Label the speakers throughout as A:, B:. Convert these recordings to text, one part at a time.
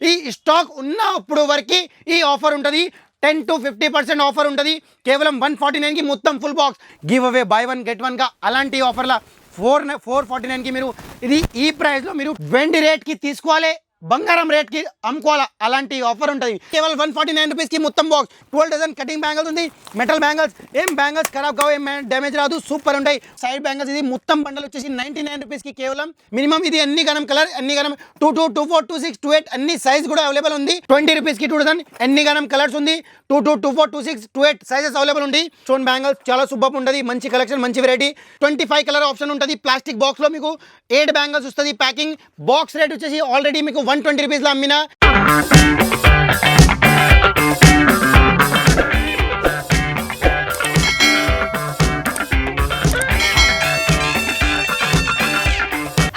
A: ఈ స్టాక్ ఉన్నప్పుడు వరకు ఈ ఆఫర్ ఉంటుంది 10 to 50% ఆఫర్ ఉంటుంది కేవలం 149 కి మొత్తం full box give away by one get one గా అలాంటి ఆఫర్ల 449 కి మీరు ఇది ఈ ప్రైస్ లో మీరు వెండి రేట్ కి తీసుకోవాలి బంగారం రేట్ కి అమ్ముకోవాలా అలాంటి ఆఫర్ ఉంటుంది కేవలం 149 రూపీస్ కి మొత్తం బాక్స్ 12 డజన్ కటింగ్ బ్యాంగిల్స్ ఉంది మెటల్ బ్యాంగిల్స్ ఏం బ్యాంగిల్స్ ఖరాబ్ కావు ఏం డ్యామేజ్ రాదు సూపర్ ఉంటాయి సైడ్ బ్యాంగిల్స్ ఇది మొత్తం బండల్ వచ్చేసి 99 రూపీస్ కి కేవలం మినిమం ఇది అన్ని గణం కలర్ అన్ని గణం 22 24 26 28 అన్ని సైజ్ కూడా అవైలబుల్ ఉంది 20 రూపీస్ కి 2 డజన్ ఎన్ని గణం కలర్స్ ఉంది 22 24 26 28 సైజెస్ అవైలబుల్ ఉంది స్టోన్ బ్యాంగిల్స్ చాలా సూపర్ ఉంటుంది మంచి కలెక్షన్ మంచి వెరైటీ 25 కలర్ ఆప్షన్ ఉంటుంది ప్లాస్టిక్ బాక్స్ లో మీకు 8 బ్యాంగిల్స్ వస్తుంది ప్యాకింగ్ బాక్స్ రేట్ వచ్చేసి ఆల్రెడీ మీకు 120 రూపీస్ లో అమ్మినా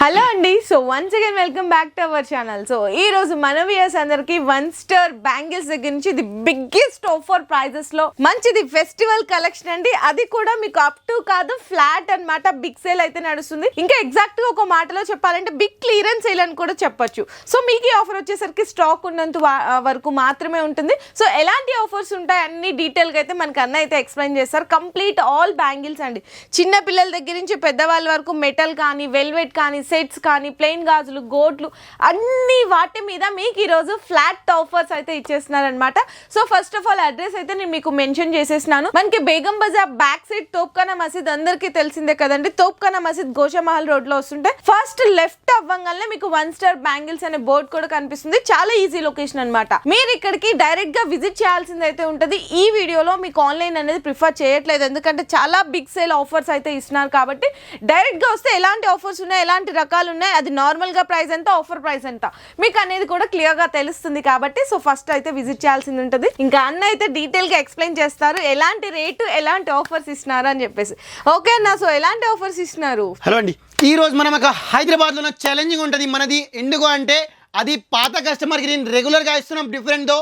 B: హలో అండి so once again welcome back to our channel so ఈ రోజు మన వ్యూయర్స్ అందరికి 1 స్టార్ బ్యాంగిల్స్ దగ్గర నుంచి ది బిగ్గెస్ట్ ఆఫర్ ప్రైజెస్ లో మంచిది ఫెస్టివల్ కలెక్షన్ అండి అది కూడా మీకు అప్ టు కాదు ఫ్లాట్ అన్నమాట బిగ్ సేల్ అయితే నడుస్తుంది ఇంకా ఎగ్జాక్ట్ గా ఒక మాటలో చెప్పాలంటే బిగ్ క్లియరెన్స్ సేల్ అని కూడా చెప్పొచ్చు సో మీకు ఈ ఆఫర్ వచ్చేసరికి స్టాక్ ఉన్నంత వరకు మాత్రమే ఉంటుంది సో ఎలాంటి ఆఫర్స్ ఉంటాయి అన్ని డీటెయిల్ గా అయితే మనకి అన్న అయితే ఎక్స్ప్లెయిన్ చేస్తారు కంప్లీట్ ఆల్ బ్యాంగిల్స్ అండి చిన్న పిల్లల దగ్గర నుంచి పెద్దవాళ్ళ వరకు మెటల్ కానీ వెల్వెట్ కానీ సెట్స్ కానీ ప్లెయిన్ గాజులు గోట్లు అన్ని వాటి మీద మీకు ఈరోజు ఫ్లాట్ ఆఫర్స్ అయితే ఇచ్చేస్తున్నారనమాట so first of all address అయితే నేను మీకు మెన్షన్ చేసేసినాను మనకి బేగం బజార్ బ్యాక్ సైడ్ తోప్ఖానా మసీద్ అందరికీ తెలిసిందే కదండి తోప్ఖానా మసీద్ గోషామహల్ రోడ్ లో వస్తుంటే ఫస్ట్ లెఫ్ట్ అవ్వగానే మీకు 1 స్టార్ బ్యాంగిల్స్ అనే బోర్డు కూడా కనిపిస్తుంది చాలా ఈజీ లొకేషన్ అనమాట మీరు ఇక్కడికి డైరెక్ట్ గా విజిట్ చేయాల్సింది అయితే ఉంటుంది ఈ వీడియోలో మీకు ఆన్లైన్ అనేది ప్రిఫర్ చేయట్లేదు ఎందుకంటే చాలా బిగ్ సేల్ ఆఫర్స్ అయితే ఇస్తున్నారు కాబట్టి డైరెక్ట్ గా వస్తే ఎలాంటి ఆఫర్స్ ఉన్నాయి ఎలాంటి రకాలు ఉన్నాయి అది నార్మల్ గా ప్రైస్ ఎంత ఆఫర్ ప్రైస్ ఎంత మీకు అనేది కూడా క్లియర్ గా తెలుస్తుంది కాబట్టి సో ఫస్ట్ అయితే విజిట్ చేయాల్సింది ఉంటుంది ఇంకా అన్న అయితే డీటెయిల్ గా ఎక్స్ప్లెయిన్ చేస్తారు ఎలాంటి రేటు ఎలాంటి ఆఫర్స్ ఇస్తున్నారు అని చెప్పేసి ఓకే అన్న సో ఎలాంటి ఆఫర్స్ ఇస్తున్నారు
A: హలో అండి ఈ రోజు మనం ఒక హైదరాబాద్ లో ఛాలెంజింగ్ ఉంటుంది మనది ఎందుకు అంటే అది పాత కస్టమర్ కి నేను రెగ్యులర్ గా ఇస్తున్నాం డిఫరెంట్ తో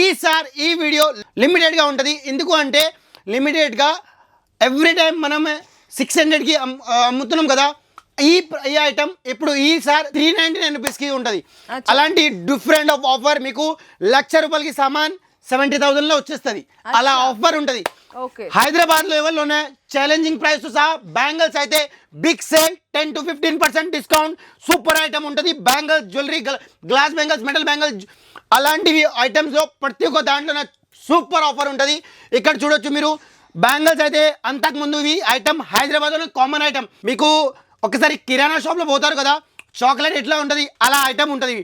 A: ఈసారి ఈ వీడియో లిమిటెడ్ గా ఉంటుంది ఎందుకు అంటే లిమిటెడ్ గా ఎవ్రీ టైం మనం 600 కి అమ్ముతున్నాం కదా ఈ ఐటమ్ ఇప్పుడు ఈసారి 399 రూపీస్ కి ఉంటుంది అలాంటి డిఫరెంట్ ఆఫ్ ఆఫర్ మీకు 1,00,000 రూపాయలకి సామాన్ 70,000 లో వచ్చేస్తుంది అలా ఆఫర్ ఉంటుంది హైదరాబాద్ లెవెల్లోనే ఛాలెంజింగ్ ప్రైస్ సహా బ్యాంగిల్స్ అయితే big sale 10 to 15% discount super item ఉంటుంది bangles jewellery glass bangles metal bangles అలాంటివి ఐటమ్స్ లో ప్రతి ఒక్క దాంట్లో సూపర్ ఆఫర్ ఉంటుంది ఇక్కడ చూడొచ్చు మీరు బ్యాంగిల్స్ అయితే అంతకుముందు ఈ ఐటమ్ హైదరాబాద్లో కామన్ ఐటమ్ మీకు ఒకసారి కిరాణా షాప్ లో పోతారు కదా చాక్లెట్ ఎట్లా ఉంటుంది అలా ఐటమ్ ఉంటుంది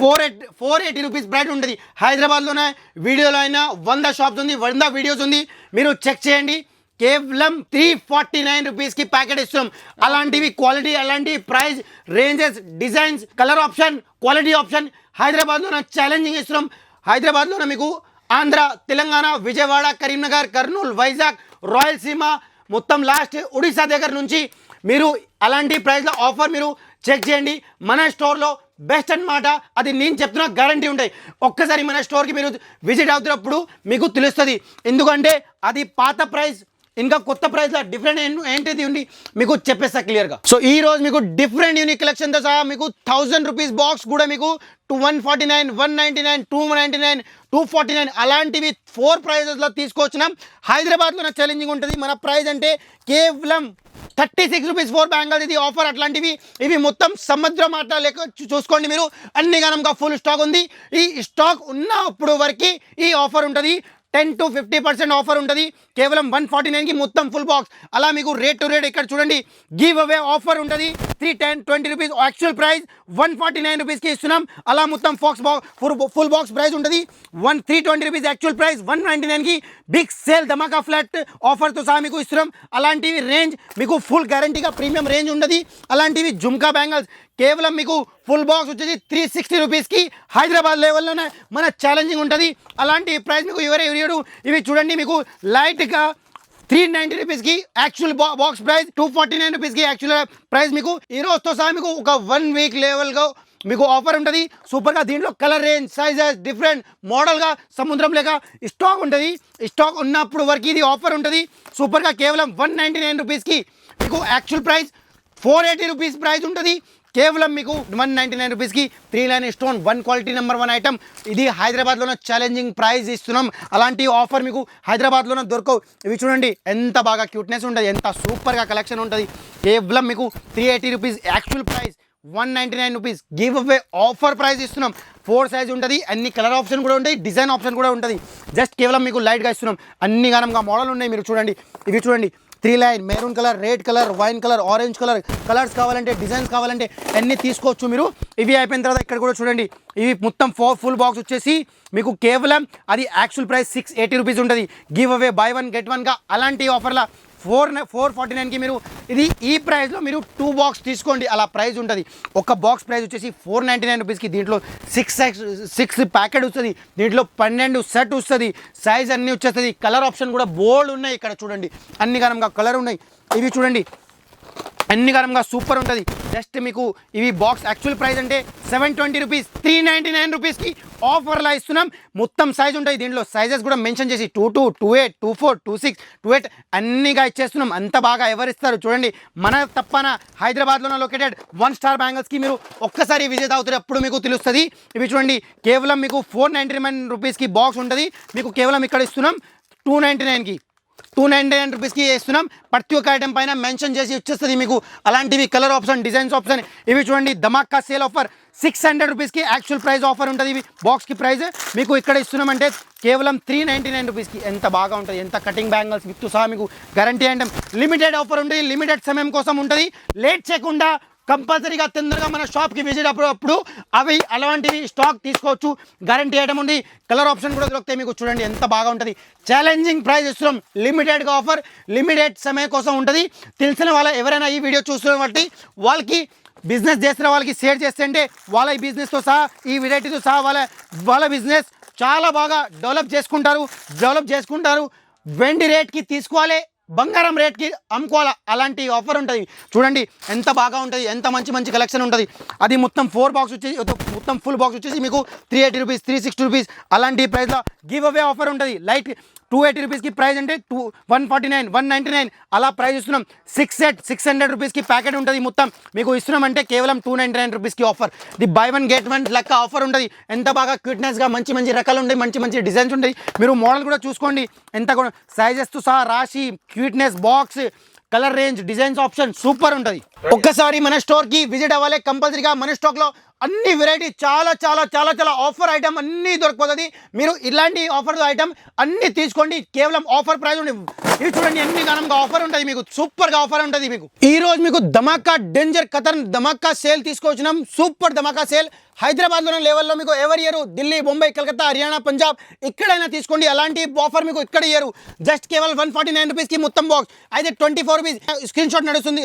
A: 480 రూపీస్ బ్రైట్ ఉంటుంది హైదరాబాద్లోనే వీడియోలో అయినా 100 షాప్స్ ఉంది 100 వీడియోస్ ఉంది మీరు చెక్ చేయండి కేవలం 349 రూపీస్ కి ప్యాకెట్ ఇస్తున్నాం అలాంటివి క్వాలిటీ అలాంటి price ranges designs colour option quality option హైదరాబాద్లోనే ఛాలెంజింగ్ ఇస్తున్నాం హైదరాబాద్లోనే మీకు ఆంధ్ర తెలంగాణ విజయవాడ కరీంనగర్ కర్నూలు వైజాగ్ రాయలసీమ మొత్తం లాస్ట్ ఒడిశా దగ్గర నుంచి మీరు అలాంటి ప్రైస్లో ఆఫర్ మీరు చెక్ చేయండి మన స్టోర్లో బెస్ట్ అన్నమాట అది నేను చెప్తున్నా గ్యారంటీ ఉంటాయి ఒక్కసారి మన స్టోర్కి మీరు విజిట్ అవుతున్నప్పుడు మీకు తెలుస్తుంది ఎందుకంటే అది పాత ప్రైస్ ఇంకా కొత్త ప్రైస్లో డిఫరెంట్ ఏంటిది ఉంది మీకు చెప్పేస్తా క్లియర్గా సో ఈ రోజు మీకు డిఫరెంట్ యూనిక్ కలెక్షన్తో సహా మీకు 1000 రూపీస్ బాక్స్ కూడా మీకు 149 199 299 249 అలాంటివి 4 ప్రైజెస్లో తీసుకొచ్చినాం హైదరాబాద్లో ఛాలెంజింగ్ ఉంటుంది మన ప్రైస్ అంటే కేవలం 36 రూపీస్ 4 బ్యాంగిల్స్ ఇది ఆఫర్ అట్లాంటివి ఇవి మొత్తం సముద్రం మాట లెక్క చూసుకోండి మీరు అన్ని గణంగా ఫుల్ స్టాక్ ఉంది ఈ స్టాక్ ఉన్నప్పుడు వరకు ఈ ఆఫర్ ఉంటుంది 10 to 50% ఆఫర్ ఉంటుంది కేవలం 149 కి మొత్తం ఫుల్ బాక్స్ అలా మీకు రేట్ టు రేట్ ఇక్కడ చూడండి గివ్ అవే ఆఫర్ ఉంటుంది 310 రూపీస్ యాక్చువల్ ప్రైస్ 149 రూపీస్కి ఇస్తున్నాం అలా మొత్తం ఫుల్ బాక్స్ ప్రైస్ ఉంటుంది 320 రూపీస్ యాక్చువల్ ప్రైస్ 199 కి బిగ్ సేల్ ధమాకా ఫ్లాట్ ఆఫర్తో సహా మీకు ఇస్తున్నాం అలాంటివి రేంజ్ మీకు ఫుల్ గ్యారంటీగా ప్రీమియం రేంజ్ ఉంటుంది అలాంటివి జుమ్కా బ్యాంగిల్స్ కేవలం మీకు ఫుల్ బాక్స్ వచ్చేసి 360 రూపీస్కి హైదరాబాద్ లెవెల్లోనే మన ఛాలెంజింగ్ ఉంటుంది అలాంటి ప్రైస్ మీకు ఎవరు ఇవి చూడండి మీకు లైట్గా 390 రూపీస్కి యాక్చువల్ బాక్స్ ప్రైస్ 249 రూపీస్కి యాక్చువల్ ప్రైస్ మీకు ఈ రోజుతో సహా మీకు ఒక 1 వీక్ లెవెల్గా మీకు ఆఫర్ ఉంటుంది సూపర్గా దీంట్లో కలర్ రేంజ్ సైజెస్ డిఫరెంట్ మోడల్గా సముద్రం లేక స్టాక్ ఉంటుంది స్టాక్ ఉన్నప్పుడు వరకు ఇది ఆఫర్ ఉంటుంది సూపర్గా కేవలం 199 రూపీస్కి మీకు యాక్చువల్ ప్రైస్ 480 రూపీస్ ప్రైస్ ఉంటుంది కేవలం మీకు 199 రూపీస్కి 3 line stone 1 quality number 1 item. ఇది హైదరాబాద్లోనే ఛాలెంజింగ్ ప్రైస్ ఇస్తున్నాం. అలాంటి ఆఫర్ మీకు హైదరాబాద్లోనే దొరకవు. ఇవి చూడండి ఎంత బాగా క్యూట్నెస్ ఉంటుంది, ఎంత సూపర్గా కలెక్షన్ ఉంటుంది. కేవలం మీకు 380 rupees actual price, 199 rupees give away offer price ఇస్తున్నాం. 4 సైజ్ ఉంటుంది, అన్ని కలర్ ఆప్షన్ కూడా ఉంటాయి, డిజైన్ ఆప్షన్ కూడా ఉంటుంది. జస్ట్ కేవలం మీకు లైట్గా ఇస్తున్నాం. అన్ని గానంగా మోడల్ ఉన్నాయి. మీరు చూడండి, ఇవి చూడండి 3 line, maroon colour, red colour, wine colour, orange colour, colours కావాలంటే డిజైన్స్ కావాలంటే అన్నీ తీసుకోవచ్చు మీరు. ఇవి అయిపోయిన తర్వాత ఇక్కడ కూడా చూడండి, ఇవి మొత్తం ఫుల్ బాక్స్ వచ్చేసి మీకు కేవలం అది యాక్చువల్ ప్రైస్ 680 రూపీస్ ఉంటుంది. గివ్ అవే బై 1 గెట్ 1గా అలాంటి ఆఫర్లా 449కి మీరు ఇది ఈ ప్రైస్లో మీరు 2 బాక్స్ తీసుకోండి. అలా ప్రైస్ ఉంటుంది. ఒక బాక్స్ ప్రైస్ వచ్చేసి 499 రూపీస్కి. దీంట్లో 6 ప్యాకెట్ వస్తుంది, దీంట్లో 12 సెట్ వస్తుంది, సైజ్ అన్నీ వచ్చేస్తుంది. కలర్ ఆప్షన్ కూడా బోల్డ్ ఉన్నాయి. ఇక్కడ చూడండి అన్ని కాలంగా కలర్ ఉన్నాయి. ఇవి చూడండి అన్ని కాలంగా సూపర్ ఉంటుంది. జస్ట్ మీకు ఇవి బాక్స్ యాక్చువల్ ప్రైస్ అంటే 720 రూపీస్, 399 రూపీస్కి ఆఫర్లా ఇస్తున్నాం. మొత్తం సైజ్ ఉంటాయి. దీంట్లో సైజెస్ కూడా మెన్షన్ చేసి 22, 28, 24, 26, 28 అన్నీగా ఇచ్చేస్తున్నాం. అంత బాగా ఎవరిస్తారు చూడండి. మన తప్పన హైదరాబాద్లోనే లొకేటెడ్ 1 స్టార్ బ్యాంగిల్స్కి మీరు ఒక్కసారి విజిట్ అవుతారు, అప్పుడు మీకు తెలుస్తుంది. ఇవి చూడండి కేవలం మీకు 499 రూపీస్కి బాక్స్ ఉంటుంది. మీకు కేవలం ఇక్కడ ఇస్తున్నాం 299 రూపీస్కి ఇస్తున్నాం. ప్రతి ఒక్క ఐటమ్ పైన మెన్షన్ చేసి వచ్చేస్తుంది మీకు. అలాంటివి కలర్ ఆప్షన్, డిజైన్స్ ఆప్షన్. ఇవి చూడండి ధమాకా సేల్ ఆఫర్ 600 రూపీస్కి యాక్చువల్ ప్రైస్ ఆఫర్ ఉంటుంది. ఇవి బాక్స్కి ప్రైస్ మీకు ఇక్కడ ఇస్తున్నామంటే కేవలం 399 రూపీస్కి. ఎంత బాగా ఉంటుంది, ఎంత కటింగ్ బ్యాంగిల్స్ విత్ సహా మీకు గ్యారంటీ ఐటమ్. లిమిటెడ్ ఆఫర్ ఉంటుంది, లిమిటెడ్ సమయం కోసం ఉంటుంది. లేట్ చేయకుండా కంపల్సరీగా తొందరగా మన షాప్కి విజిట్ అప్పుడు అవి అలాంటివి స్టాక్ తీసుకోవచ్చు. గ్యారంటీ ఐటమ్ ఉంది, కలర్ ఆప్షన్ కూడా దొరుకుతాయి మీకు. చూడండి ఎంత బాగా ఉంటుంది. ఛాలెంజింగ్ ప్రైస్ ఇస్తున్నాం. లిమిటెడ్గా ఆఫర్, లిమిటెడ్ సమయం కోసం ఉంటుంది. తెలిసిన వాళ్ళ ఎవరైనా ఈ వీడియో చూస్తున్న బట్టి వాళ్ళకి బిజినెస్ చేస్తున్న వాళ్ళకి షేర్ చేస్తుంటే వాళ్ళ ఈ బిజినెస్తో సహా ఈ వెరైటీతో సహా వాళ్ళ బిజినెస్ చాలా బాగా డెవలప్ చేసుకుంటారు. వెండి రేట్కి తీసుకోవాలి, బంగారం రేట్కి అమ్ముకోవాలా, అలాంటి ఆఫర్ ఉంటుంది. చూడండి ఎంత బాగా ఉంటుంది, ఎంత మంచి కలెక్షన్ ఉంటుంది. అది మొత్తం 4 బాక్స్ వచ్చేసి మొత్తం ఫుల్ బాక్స్ వచ్చేసి మీకు 380 రూపీస్, 360 రూపీస్ అలాంటి ప్రైస్లో గివ్ అవే ఆఫర్ ఉంటుంది. లైట్ 280 రూపీస్కి ప్రైస్ అంటే 149, 199 అలా ప్రైస్ ఇస్తున్నాం. 6 సెట్ 600 రూపీస్కి ప్యాకెట్ ఉంటుంది. మొత్తం మీకు ఇస్తున్నాం అంటే కేవలం 299 రూపీస్కి ఆఫర్. ది బై 1 గెట్ 1 లెక్క ఆఫర్ ఉంటుంది. ఎంత బాగా క్యూట్నెస్గా మంచి రకాలు ఉంటాయి, మంచి డిజైన్స్ ఉంటాయి. మీరు మోడల్ కూడా చూసుకోండి. ఎంత కూడా సైజెస్తో సహా రాసి cuteness box, colour range, designs option super ఉంటుంది. ఒక్కసారి మన స్టోర్కి విజిట్ అవ్వాలి కంపల్సరీగా. మన స్టాక్లో అన్ని వెరైటీ చాలా ఆఫర్ ఐటమ్ అన్నీ దొరికిపోతుంది. మీరు ఇలాంటి ఆఫర్ ఐటమ్ అన్నీ తీసుకోండి. కేవలం ఆఫర్ ప్రైస్ ఉంది. ఇవి చూడండి ఎన్ని గానంగా ఆఫర్ ఉంటుంది మీకు, సూపర్గా ఆఫర్ ఉంటుంది మీకు. ఈ రోజు మీకు ధమాకా డేంజర్ ఖతర్ ధమాకా సేల్ తీసుకొచ్చినాం. సూపర్ ధమాకా సేల్ హైదరాబాద్లోనే లెవెల్లో మీకు ఎవరు ఇయ్యరు. ఢిల్లీ, ముంబై, కలకత్తా, హర్యానా, పంజాబ్ ఎక్కడైనా తీసుకోండి. అలాంటి ఆఫర్ మీకు ఇక్కడ ఇయ్యరు. జస్ట్ కేవలం 149 రూపీస్కి మొత్తం బాక్స్. అయితే 24 రూపీస్ స్క్రీన్ షాట్ నడుస్తుంది,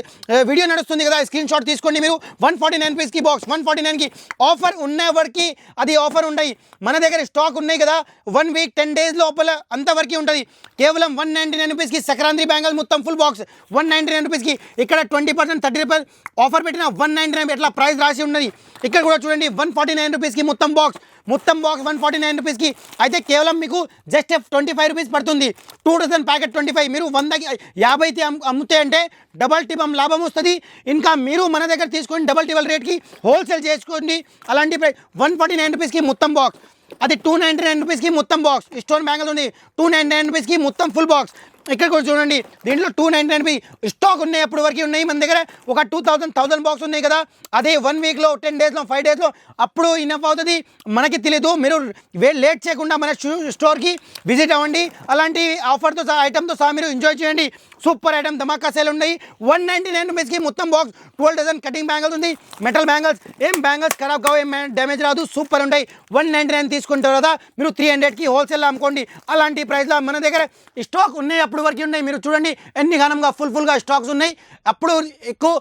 A: వీడియో నడుస్తుంది కదా, స్క్రీన్ షాట్ తీసుకోండి మీరు. 149 రూపీస్కి బాక్స్. 149కి ఆఫర్ ఉన్న వరకు అది ఆఫర్ ఉంటాయి. మన దగ్గర స్టాక్ ఉన్నాయి కదా, 1 వీక్ 10 డేస్ లోపల అంతవరకు ఉంటుంది. కేవలం 199 రూపీస్కి సంక్రాంతి బ్యాంగిల్ మొత్తం ఫుల్ బాక్స్ 199 రూపీస్కి. ఇక్కడ 20%, 30% ఆఫర్ పెట్టిన 199 ఎట్లా ప్రైస్ రాసి ఉన్నది. ఇక్కడ కూడా చూడండి 149 రూపీస్కి మొత్తం బాక్స్ 149 రూపీస్కి. అయితే కేవలం మీకు జస్ట్ 25 రూపీస్ పడుతుంది. 2 డజన్ ప్యాకెట్ 25. మీరు 100కి 50 అమ్ముతే అంటే డబల్ టిబల్ లాభం వస్తుంది. ఇంకా మీరు మన దగ్గర తీసుకొని డబల్ రేట్కి హోల్సేల్ చేసుకోండి. అలాంటి ప్రైస్ 149 రూపీస్కి మొత్తం బాక్స్. అది 299 రూపీస్కి మొత్తం బాక్స్. స్టోన్ బ్యాంగిల్ ఉంది 299 రూపీస్కి మొత్తం ఫుల్ బాక్స్. ఇక్కడ కూడా చూడండి దీంట్లో 299 రూపీస్ స్టాక్ ఉన్నాయి. అప్పుడు వరకు ఉన్నాయి మన దగ్గర. ఒక 1000 బాక్స్ ఉన్నాయి కదా, అదే 1 వీక్లో 10 డేస్లో 5 డేస్లో అప్పుడు ఇనఫ్ అవుతుంది. మనకి తెలీదు. మీరు లేట్ చేయకుండా మన స్టోర్కి విజిట్ అవ్వండి. అలాంటి ఆఫర్తో సహా ఐటమ్తో సహా మీరు ఎంజాయ్ చేయండి. సూపర్ ఐటమ్ ధమాకా సేల్ ఉన్నాయి. 199 రూపీస్కి మొత్తం బాక్స్. 12 డజన్ కటింగ్ బ్యాంగిల్స్ ఉంది, మెటల్ బ్యాంగిల్స్. ఏం బ్యాంగిల్స్ ఖరాబ్ కావు, ఏం డ్యామేజ్ రాదు, సూపర్ ఉంటాయి. 199 తీసుకుంటారు కదా, మీరు 300కి హోల్సేల్లో అమ్ముకోండి. అలాంటి ప్రైస్లో మన దగ్గర స్టాక్ ఉన్నాయి. అప్పుడు వరకు ఉన్నాయి. మీరు చూడండి ఎన్ని ఘనంగా ఫుల్గా స్టాక్స్ ఉన్నాయి. అప్పుడు ఎక్కువ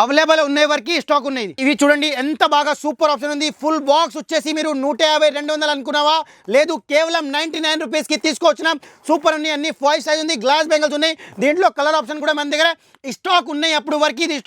A: అవైలబుల్ ఉన్నాయి వరకు స్టాక్ ఉన్నాయి. ఇవి చూడండి ఎంత బాగా సూపర్ ఆప్షన్ ఉంది. ఫుల్ బాక్స్ వచ్చేసి మీరు 150, 200 అనుకున్నావా, లేదు కేవలం 99 రూపీస్కి తీసుకొచ్చినాం. సూపర్ ఉన్నాయి. అన్ని ఫాయిల్ సైజ్ ఉంది, గ్లాస్ బ్యాంగిల్స్ ఉన్నాయి. దీంట్లో కలర్ ఆప్షన్ కూడా మన దగ్గర స్టాక్ ఉన్నాయి. అప్పుడు వరకు ఇది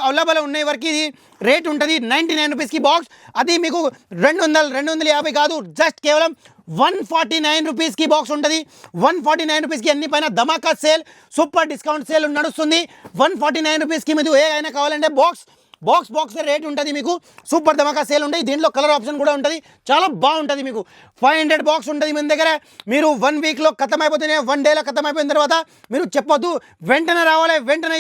A: అవైలబుల్ ఉన్నాయి వరకు ఇది రేట్ ఉంటుంది 99 రూపీస్కి బాక్స్. అది మీకు 250 కాదు, జస్ట్ కేవలం 149 రూపీస్కి బాక్స్ ఉంటుంది. 149 రూపీస్కి అన్ని పైన ధమాకా సేల్, సూపర్ డిస్కౌంట్ సేల్ నడుస్తుంది. 149 రూపీస్కి మీరు ఏ అయినా కావాలంటే బాక్స్ బాక్స్ రేట్ ఉంటుంది మీకు. సూపర్ ధమాకా సేల్ ఉంటాయి. దీంట్లో కలర్ ఆప్షన్ కూడా ఉంటుంది. చాలా బాగుంటుంది మీకు. 500 బాక్స్ ఉంటుంది మన దగ్గర. మీరు 1 వీక్లో ఖతం అయిపోతేనే 1 డేలో ఖతం అయిపోయిన తర్వాత మీరు చెప్పొద్దు, వెంటనే రావాలి, వెంటనే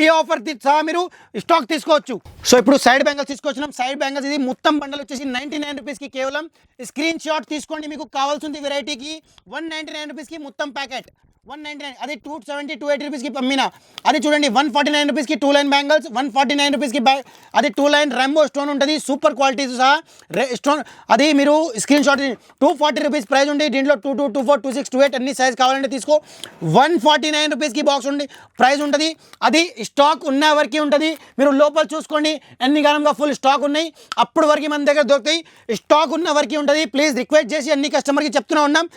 A: ఈ ఆఫర్ సహా మీరు స్టాక్ తీసుకోవచ్చు. సో ఇప్పుడు సైడ్ బ్యాంగిల్స్ తీసుకొచ్చినాం. సైడ్ బ్యాంగిల్స్ ఇది మొత్తం బండల్ వచ్చేసి 99 రూపీస్కి. కేవలం స్క్రీన్ షాట్ తీసుకోండి. మీకు కావాల్సింది వెరైటీకి 199 రూపీస్కి మొత్తం ప్యాకెట్. 199 అది 270 280 రూపీస్కి అమ్మినా. అది చూడండి 149 రూపీస్కి 2 లైన్ బ్యాంగిల్స్. 149 రూపీస్కి అది 2 లైన్ రాంబో స్టోన్ ఉంటుంది. సూపర్ క్వాలిటీ సహా స్టోన్. అది మీరు స్క్రీన్ షాట్ 240 రూపీస్ ప్రైస్ ఉంది. దీంట్లో 22 24 26 28 అన్ని సైజ్ కావాలంటే తీసుకో. 149 రూపీస్కి బాక్స్ ఉంది ప్రైస్ ఉంటుంది. అది స్టాక్ ఉన్న వరకు ఉంటుంది. మీరు లోపల చూసుకోండి అన్ని కాలంగా ఫుల్ స్టాక్ ఉన్నాయి. అప్పుడు వరకు మన దగ్గర దొరుకుతాయి. స్టాక్ ఉన్న వరకు ఉంటుంది. ప్లీజ్ రిక్వెస్ట్ చేసి అన్ని కస్టమర్కి చెప్తూనే ఉన్నాం,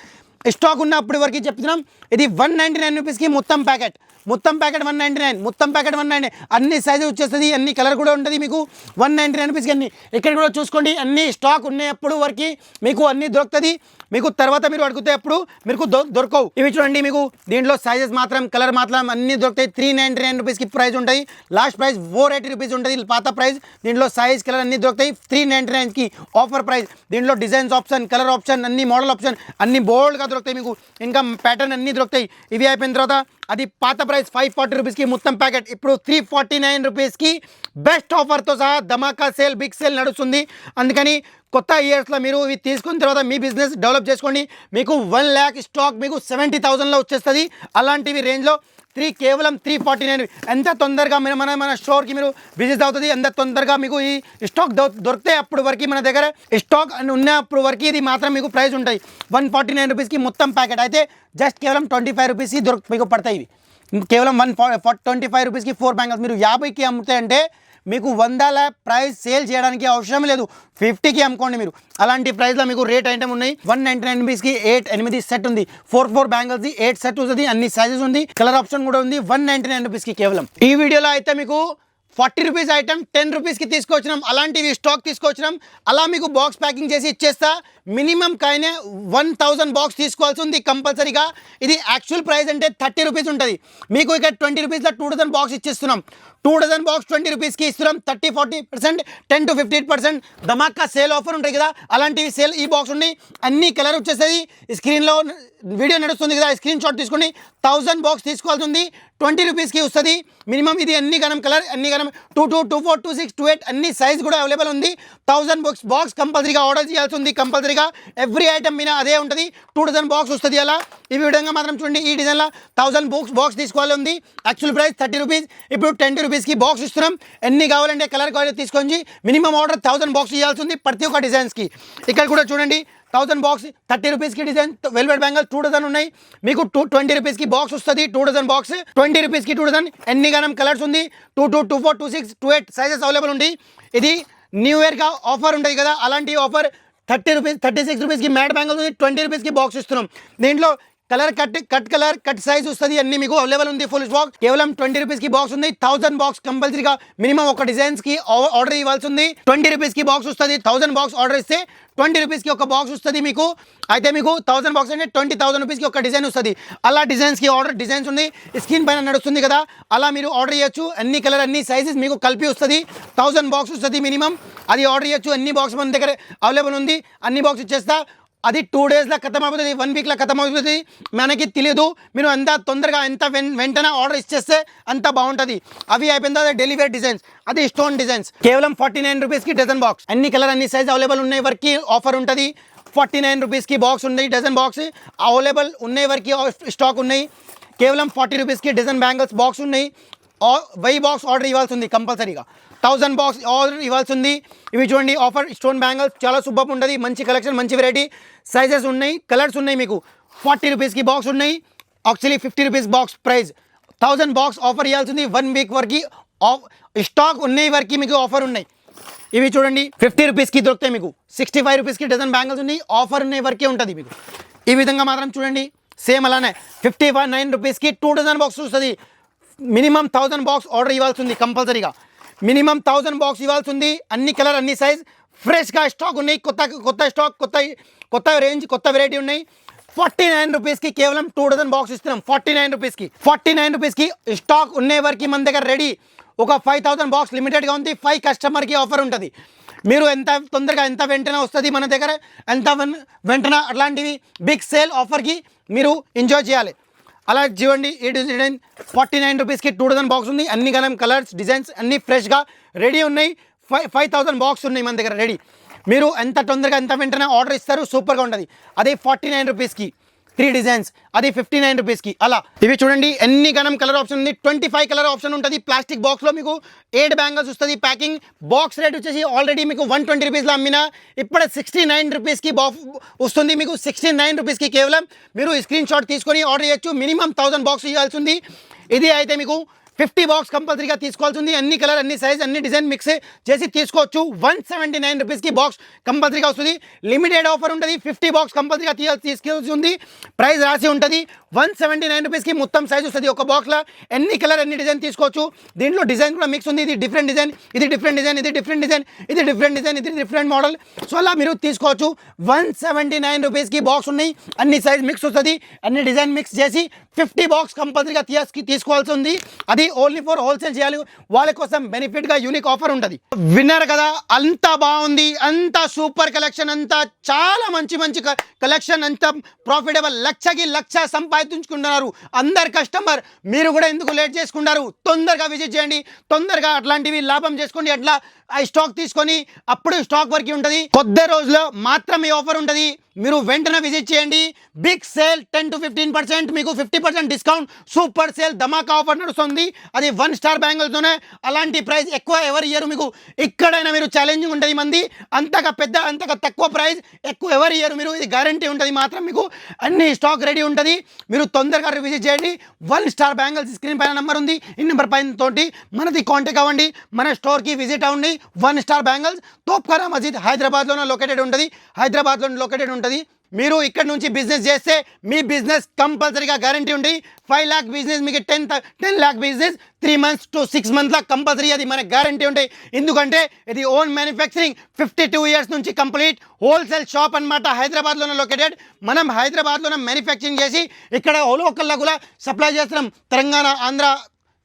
A: స్టాక్ ఉన్న అప్పటి వరకు చెప్తున్నాం. ఇది 199 రూపీస్కి మొత్తం ప్యాకెట్. 199 మొత్తం ప్యాకెట్ 199. అన్ని సైజు వచ్చేస్తుంది, అన్ని కలర్ కూడా ఉంటుంది మీకు. 199 రూపీస్కి అన్ని. ఇక్కడ కూడా చూసుకోండి అన్ని స్టాక్ ఉన్నప్పుడు వరకు మీకు అన్ని దొరుకుతుంది. మీకు తర్వాత మీరు అడిగితే అప్పుడు మీకు దొరకవు. ఇవి చూడండి మీకు దీంట్లో సైజెస్ మాత్రం కలర్ మాత్రం అన్ని దొరుకుతాయి. 399 రూపీస్కి ప్రైస్ ఉంటుంది. లాస్ట్ ప్రైస్ 480 రూపీస్ ఉంటుంది పాత ప్రైస్. దీంట్లో సైజ్ కలర్ అన్ని దొరుకుతాయి. 399కి ఆఫర్ ప్రైస్. దీంట్లో డిజైన్స్ ఆప్షన్, కలర్ ఆప్షన్, అన్ని మోడల్ ఆప్షన్ అన్ని బోల్డ్గా దొరుకుతాయి మీకు. ఇంకా ప్యాటర్న్ అన్ని దొరుకుతాయి. ఇవి అయిపోయిన తర్వాత అది పాత ప్రైస్ 540 రూపీస్కి మొత్తం ప్యాకెట్. ఇప్పుడు 349 రూపీస్కి బెస్ట్ ఆఫర్తో సహా ధమాకా సేల్, బిగ్ సేల్ నడుస్తుంది. అందుకని కొత్త ఇయర్స్లో మీరు ఇవి తీసుకున్న తర్వాత మీ బిజినెస్ డెవలప్ చేసుకోండి. మీకు 1 lakh స్టాక్ మీకు 70,000లో వచ్చేస్తుంది. అలాంటివి రేంజ్లో కేవలం 349. ఎంత తొందరగా మీరు మన స్టోర్కి మీరు విజిట్ అవుతుంది, ఎంత తొందరగా మీకు ఈ స్టాక్ దొరికితే అప్పుడు వరకు మన దగ్గర స్టాక్ ఉన్నప్పుడు వరకు ఇది మాత్రం మీకు ప్రైస్ ఉంటాయి. 149 రూపీస్కి మొత్తం ప్యాకెట్. అయితే జస్ట్ కేవలం 25 రూపీస్కి మీకు పడతాయి. ఇవి కేవలం 125 రూపీస్కి 4 బ్యాంగిల్స్. మీరు 50కి అమ్ముతాయి అంటే మీకు 100ల ప్రైస్ సేల్ చేయడానికి అవసరం లేదు. 50కి అమ్ముకోండి మీరు. అలాంటి ప్రైస్లో మీకు రేట్ ఐటమ్ ఉన్నాయి. 199 రూపీస్కి 8 సెట్ ఉంది. 4 బ్యాంగిల్స్ 8 సెట్ వస్తుంది. అన్ని సైజెస్ ఉంది, కలర్ ఆప్షన్ కూడా ఉంది. 199 రూపీస్కి కేవలం. ఈ వీడియోలో అయితే మీకు 40 రూపీస్ ఐటమ్ 10 రూపీస్కి తీసుకొచ్చినాం. అలాంటివి స్టాక్ తీసుకొచ్చినాం. అలా మీకు బాక్స్ ప్యాకింగ్ చేసి ఇచ్చేస్తా. మినిమం కాయనే 1000 బాక్స్ తీసుకోవాల్సి ఉంది కంపల్సరీగా. ఇది యాక్చువల్ ప్రైస్ అంటే 30 రూపీస్ ఉంటుంది. మీకు ఇక్కడ 20 రూపీస్లో 2000 బాక్స్ ఇచ్చేస్తున్నాం. 2000 బాక్స్ 20 రూపీస్కి ఇస్తున్నాం. 30-40%, 10 to 15% ధమాకా సేల్ ఆఫర్ ఉంటాయి కదా, అలాంటివి సేల్ ఈ బాక్స్ ఉండి అన్ని కలర్ వచ్చేస్తుంది. స్క్రీన్లో వీడియో నడుస్తుంది కదా, స్క్రీన్ షాట్ తీసుకుని 1000 బాక్స్ తీసుకోవాల్సి ఉంది. 20 రూపీస్కి వస్తుంది మినిమం. ఇది అన్ని గణం కలర్, అన్ని గణం 22 24 26 28 అన్ని సైజ్ కూడా అవైలబుల్ ఉంది. 1000 బాక్స్ కంపల్సరీగా ఆర్డర్ చేయాల్సి ఉంది. కంపల్సరీగా ఎవ్రీ ఐటమ్ మీద అదే ఉంటుంది. 2000 బాక్స్ వస్తుంది. అలా ఈ విధంగా మాత్రం చూడండి. ఈ డిజైన్లో 1000 బాక్స్ తీసుకోవాలి ఉంది. Actual price 30 rupees. ఇప్పుడు 20 రూపీస్కి బాక్స్ ఇస్తున్నాం. ఎన్ని కావాలంటే కలర్ క్వాలిటీ తీసుకొని మినిమం ఆర్డర్ 1000 బాక్స్ ఇవ్వాల్సి ఉంది ప్రతి ఒక్క డిజైన్స్కి. ఇక్కడ కూడా చూడండి 1000 బాక్స్ 30 రూపీస్కి డిజైన్ వెల్వెట్ బ్యాంగిల్ 2000 ఉన్నాయి. మీకు 20 రూపీస్కి బాక్స్ వస్తుంది. 2000 బాక్స్ 20 రూపీస్కి 2000. ఎన్ని గణం కలర్స్ ఉంది. 22 24 26 28 సైజెస్ అవైలబుల్ ఉంది. ఇది న్యూ ఇయర్గా ఆఫర్ ఉంటుంది కదా, అలాంటి ఆఫర్ 30 రూపీస్ 36 రూపీస్కి మ్యాట్ బ్యాంగిల్ ఉంది. 20 రూపీస్కి బాక్స్ ఇస్తున్నాం. దీంట్లో కలర్ కట్ సైజ్ వస్తుంది. అన్ని మీకు అవైలబుల్ ఉంది. ఫుల్ స్టాక్ కేవలం 20 రూపీస్కి బాక్స్ ఉంది. 1000 బాక్స్ కంపల్సరీగా మినిమం ఒక డిజైన్స్కి ఆర్డర్ ఇవ్వాల్సి ఉంది. 20 రూపీస్కి బాక్స్ వస్తుంది. 1000 బాక్స్ ఆర్డర్ ఇస్తే 20 రూపీస్కి ఒక బాక్స్ వస్తుంది మీకు. అయితే మీకు 1000 బాక్స్ అంటే 20,000 రూపీస్కి ఒక డిజైన్ వస్తుంది. అలా డిజైన్స్కి ఆర్డర్ డిజైన్స్ ఉంది. స్క్రీన్ పైన నడుస్తుంది కదా, అలా మీరు ఆర్డర్ చేయొచ్చు. అన్ని కలర్ అన్ని సైజెస్ మీకు కలిపి వస్తుంది. 1000 బాక్స్ వస్తుంది మినిమం. అది ఆర్డర్ చేయొచ్చు. అన్ని బాక్స్ మన దగ్గర అవైలబుల్ ఉంది. అన్ని బాక్స్ ఇచ్చేస్తా. అది 2 డేస్లో ఖతం అవుతుంది, 1 వీక్లో ఖతం అవుతుంది. మనకి తెలియదు. మీరు ఎంత తొందరగా ఎంత వెంటనే ఆర్డర్ ఇచ్చేస్తే అంత బాగుంటుంది. అవి అయిపోయిన తర్వాత డెలివరీ డిజైన్స్, అది స్టోన్ డిజైన్స్ కేవలం 49 రూపీస్కి డజన్ బాక్స్. అన్ని కలర్ అన్ని సైజ్ అవైలబుల్ ఉన్నాయి వరకు ఆఫర్ ఉంటుంది. 49 రూపీస్కి బాక్స్ ఉంది. డజన్ బాక్స్ అవైలబుల్ ఉన్నాయి వరకు స్టాక్ ఉన్నాయి. కేవలం 40 రూపీస్కి డజన్ బ్యాంగిల్స్ బాక్స్ ఉన్నాయి. 1000 బాక్స్ ఆర్డర్ ఇవ్వాల్సి ఉంది కంపల్సరీగా. 1000 బాక్స్ ఆర్డర్ ఇవ్వాల్సి ఉంది. ఇవి చూడండి ఆఫర్ స్టోన్ బ్యాంగిల్స్ చాలా సూపర్ ఉంటుంది. మంచి కలెక్షన్, మంచి వెరైటీ, సైజెస్ ఉన్నాయి, కలర్స్ ఉన్నాయి. మీకు 40 రూపీస్కి బాక్స్ ఉన్నాయి. Actually 50 rupees box price. 1000 box offer ఇవ్వాల్సి ఉంది. 1 వీక్ వరకు స్టాక్ ఉన్నాయి వరకు మీకు ఆఫర్ ఉన్నాయి. ఇవి చూడండి 50 రూపీస్కి దొరుకుతాయి మీకు. 65 రూపీస్కి డజన్ బ్యాంగిల్స్ ఉన్నాయి. ఆఫర్ ఉన్నాయి వరకే ఉంటుంది మీకు. ఈ విధంగా మాత్రం చూడండి సేమ్ అలానే 59 రూపీస్కి 2 డజన్ బాక్స్ వస్తుంది. మినిమం 1000 బాక్స్ ఆర్డర్ ఇవ్వాల్సి ఉంది కంపల్సరీగా. మినిమం 1000 బాక్స్ ఇవ్వాల్సి ఉంది. అన్ని కలర్ అన్ని సైజ్ ఫ్రెష్గా స్టాక్ ఉన్నాయి. కొత్త స్టాక్, కొత్త రేంజ్, కొత్త వెరైటీ ఉన్నాయి. 49 రూపీస్కి కేవలం 2 డజన్ బాక్స్ ఇస్తున్నాం. 49 రూపీస్కి స్టాక్ ఉండే వరకు మన దగ్గర రెడీ. ఒక 5000 బాక్స్ లిమిటెడ్గా ఉంది. 5 కస్టమర్కి ఆఫర్ ఉంటుంది. మీరు ఎంత తొందరగా ఎంత వెంటనే వస్తుంది మన దగ్గర, ఎంత వెంటనే అట్లాంటివి బిగ్ సేల్ ఆఫర్కి మీరు ఎంజాయ్ చేయాలి. అలా చూడండి, ఈ డిజైన్ 49 రూపీస్కి 2000 బాక్స్ ఉంది. అన్ని గలం కలర్స్ డిజైన్స్ అన్నీ ఫ్రెష్గా రెడీ ఉన్నాయి. 5000 బాక్స్ ఉన్నాయి మన దగ్గర రెడీ. మీరు ఎంత తొందరగా ఎంత వెంటనే ఆర్డర్ ఇస్తారు, సూపర్గా ఉంటుంది. అదే 49 రూపీస్కి 3 డిజైన్స్, అది 59 రూపీస్కి. అలా ఇవి చూడండి, ఎన్ని గణం కలర్ ఆప్షన్ ఉంది. 25 కలర్ ఆప్షన్ ఉంటుంది. ప్లాస్టిక్ బాక్స్లో మీకు 8 బ్యాంగిల్స్ వస్తుంది. ప్యాకింగ్ బాక్స్ రేట్ వచ్చేసి ఆల్రెడీ మీకు 120 రూపీస్లో అమ్మిన, ఇప్పుడు 69 రూపీస్కి వస్తుంది. మీకు 69 రూపీస్కి కేవలం మీరు స్క్రీన్ షాట్ తీసుకొని ఆర్డర్ చేయొచ్చు. మినిమం 1000 బాక్స్ ఇవ్వాల్సి ఉంది. ఇది అయితే మీకు 50 బాక్స్ కంపల్సరీగా తీసుకోవాల్సి ఉంది. అన్ని కలర్, అన్ని సైజ్, అన్ని డిజైన్ మిక్స్ చేసి తీసుకోవచ్చు. 179 రూపీస్కి బాక్స్ కంపల్సరీగా వస్తుంది. లిమిటెడ్ ఆఫర్ ఉంటుంది. 50 బాక్స్ కంపల్సరీగా తీసుకోవాల్సి ఉంది. ప్రైస్ రాసి ఉంటుంది. 179 రూపీస్కి మొత్తం సైజ్ వస్తుంది. ఒక బాక్స్లో ఎన్ని కలర్, ఎన్ని డిజైన్ తీసుకోవచ్చు. దీంట్లో డిజైన్ కూడా మిక్స్ ఉంది. ఇది డిఫరెంట్ డిజైన్, ఇది డిఫరెంట్ డిజైన్, ఇది డిఫరెంట్ డిజైన్, ఇది డిఫరెంట్ డిజైన్, ఇది డిఫరెంట్ మోడల్. సో అలా మీరు తీసుకోవచ్చు. 179 రూపీస్కి బాక్స్ ఉన్నాయి. అన్ని సైజ్ మిక్స్ వస్తుంది. అన్ని డిజైన్ మిక్స్ చేసి 50 బాక్స్ కంపల్సరీగా తీసుకోవాల్సి ఉంది. అది ఓన్లీ ఫర్ హోల్సేల్ చేయాలి. వాళ్ళ కోసం బెనిఫిట్గా యూనిక్ ఆఫర్ ఉంటుంది. విన్నారు కదా, అంత బాగుంది, అంత సూపర్ కలెక్షన్, అంతా చాలా మంచి మంచి కలెక్షన్, అంత ప్రాఫిటబుల్. లక్షకి లక్ష సంపాదించుకుంటున్నారు అందరు కస్టమర్. మీరు కూడా ఎందుకు లేట్ చేసుకుంటారు? తొందరగా విజిట్ చేయండి, తొందరగా అట్లాంటివి లాభం చేసుకోండి. అట్లా ఆ స్టాక్ తీసుకొని అప్పుడు స్టాక్ వరకు ఉంటుంది. కొద్ది రోజుల్లో మాత్రమే ఆఫర్ ఉంటుంది. మీరు వెంటనే విజిట్ చేయండి. బిగ్ సేల్ 10 to 15%, మీకు 50% డిస్కౌంట్, సూపర్ సేల్ ధమాకా ఆఫర్ నడుస్తుంది. అది 1 స్టార్ బ్యాంగిల్స్తోనే. అలాంటి ప్రైస్ ఎక్కువ ఎవరు ఇయ్యరు మీకు. ఇక్కడైనా మీరు ఛాలెంజింగ్ ఉంటుంది. మంది అంతగా పెద్ద, అంతగా తక్కువ ప్రైస్ ఎక్కువ ఎవరు ఇయ్యరు మీరు. ఇది గ్యారంటీ ఉంటుంది. మాత్రం మీకు అన్ని స్టాక్ రెడీ ఉంటుంది. మీరు తొందరగా విజిట్ చేయండి. 1 స్టార్ బ్యాంగిల్స్ స్క్రీన్ పైన నెంబర్ ఉంది. ఈ నెంబర్ పైన తోటి మనది కాంటాక్ట్ అవ్వండి. మన స్టోర్కి విజిట్ అవ్వండి. 1 స్టార్ బ్యాంగిల్స్ తోప్ఖానా మస్జిద్ హైదరాబాద్లోనే లొకేటెడ్ ఉంటుంది. మీరు ఇక్కడ నుంచి బిజినెస్ చేస్తే మీ బిజినెస్ కంపల్సరీగా గ్యారంటీ ఉంది. 5 lakh బిజినెస్ మీకు 10 lakh business 3 months to 6 months compulsory అది మనకు గ్యారంటీ ఉంటాయి. ఎందుకంటే ఇది ఓన్ మ్యానుఫ్యాక్చరింగ్ 52 years నుంచి కంప్లీట్ హోల్సేల్ షాప్ అనమాట. హైదరాబాద్లోనే లొకేటెడ్. మనం హైదరాబాద్లోనే మ్యానుఫ్యాక్చరింగ్ చేసి ఇక్కడ లోకల్లో కూడా సప్లై చేస్తున్నాం. తెలంగాణ, ఆంధ్ర,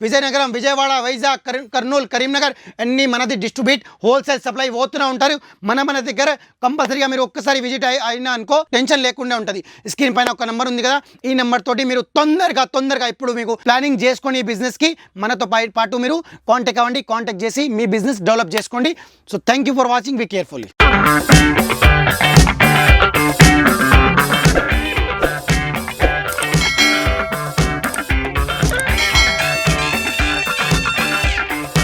A: విజయనగరం, విజయవాడ, వైజాగ్, కర్నూలు, కరీంనగర్ అన్నీ మనది డిస్ట్రిబ్యూట్ హోల్సేల్ సప్లై పోతూనే ఉంటారు. మన దగ్గర కంపల్సరీగా మీరు ఒక్కసారి విజిట్ అయినా అనుకో టెన్షన్ లేకుండా ఉంటుంది. స్క్రీన్ పైన ఒక నెంబర్ ఉంది కదా, ఈ నెంబర్ తోటి మీరు తొందరగా ఇప్పుడు మీకు ప్లానింగ్ చేసుకొని ఈ బిజినెస్కి మనతో పాటు మీరు కాంటాక్ట్ అవ్వండి. కాంటాక్ట్ చేసి మీ బిజినెస్ డెవలప్ చేసుకోండి. So thank you for watching. Be carefully.